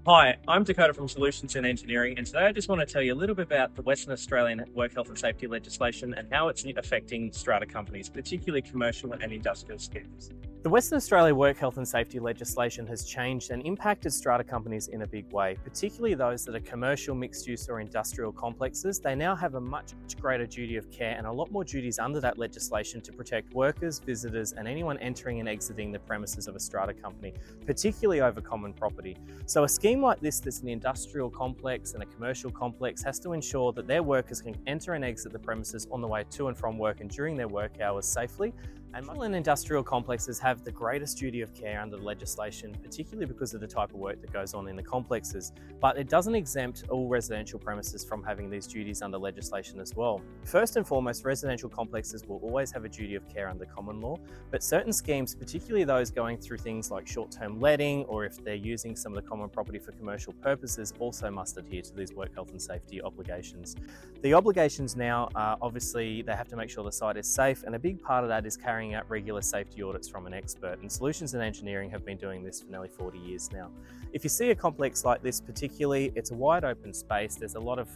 Hi, I'm Dakota from Solutions in Engineering, and today I just want to tell you a little bit about the Western Australian work health and safety legislation and how it's affecting strata companies, particularly commercial and industrial schemes. The Western Australia work health and safety legislation has changed and impacted strata companies in a big way, particularly those that are commercial, mixed use or industrial complexes. They now have a much greater duty of care and a lot more duties under that legislation to protect workers, visitors and anyone entering and exiting the premises of a strata company, particularly over common property. So a scheme like this that's an industrial complex and a commercial complex has to ensure that their workers can enter and exit the premises on the way to and from work and during their work hours safely. And industrial complexes have the greatest duty of care under the legislation, particularly because of the type of work that goes on in the complexes. But it doesn't exempt all residential premises from having these duties under legislation as well. First and foremost, residential complexes will always have a duty of care under common law, but certain schemes, particularly those going through things like short-term letting or if they're using some of the common property for commercial purposes, also must adhere to these work health and safety obligations. The obligations now are obviously they have to make sure the site is safe, and a big part of that is carrying out regular safety audits from an expert, and Solutions in Engineering have been doing this for nearly 40 years now. If you see a complex like this particularly, it's a wide open space, there's a lot of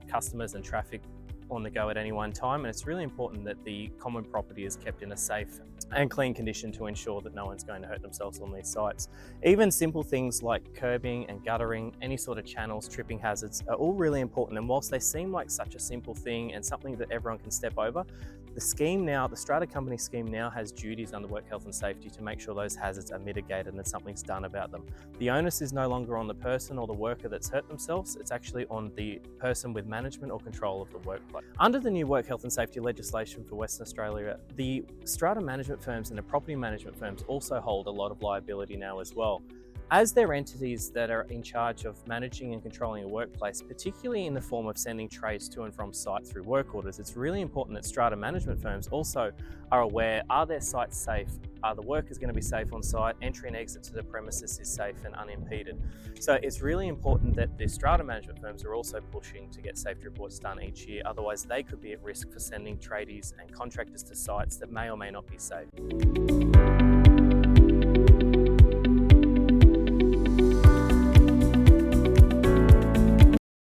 customers and traffic on the go at any one time, and it's really important that the common property is kept in a safe and clean condition to ensure that no one's going to hurt themselves on these sites. Even simple things like curbing and guttering, any sort of channels, tripping hazards are all really important, and whilst they seem like such a simple thing and something that everyone can step over, the strata company scheme now has duties under work health and safety to make sure those hazards are mitigated and something's done about them. The onus is no longer on the person or the worker that's hurt themselves, it's actually on the person with management or control of the workplace. Under the new work health and safety legislation for Western Australia, the strata management firms and the property management firms also hold a lot of liability now as well. As they're entities that are in charge of managing and controlling a workplace, particularly in the form of sending trades to and from site through work orders, it's really important that strata management firms also are aware, are their sites safe? Are the workers going to be safe on site? Entry and exit to the premises is safe and unimpeded. So it's really important that the strata management firms are also pushing to get safety reports done each year, otherwise they could be at risk for sending tradies and contractors to sites that may or may not be safe.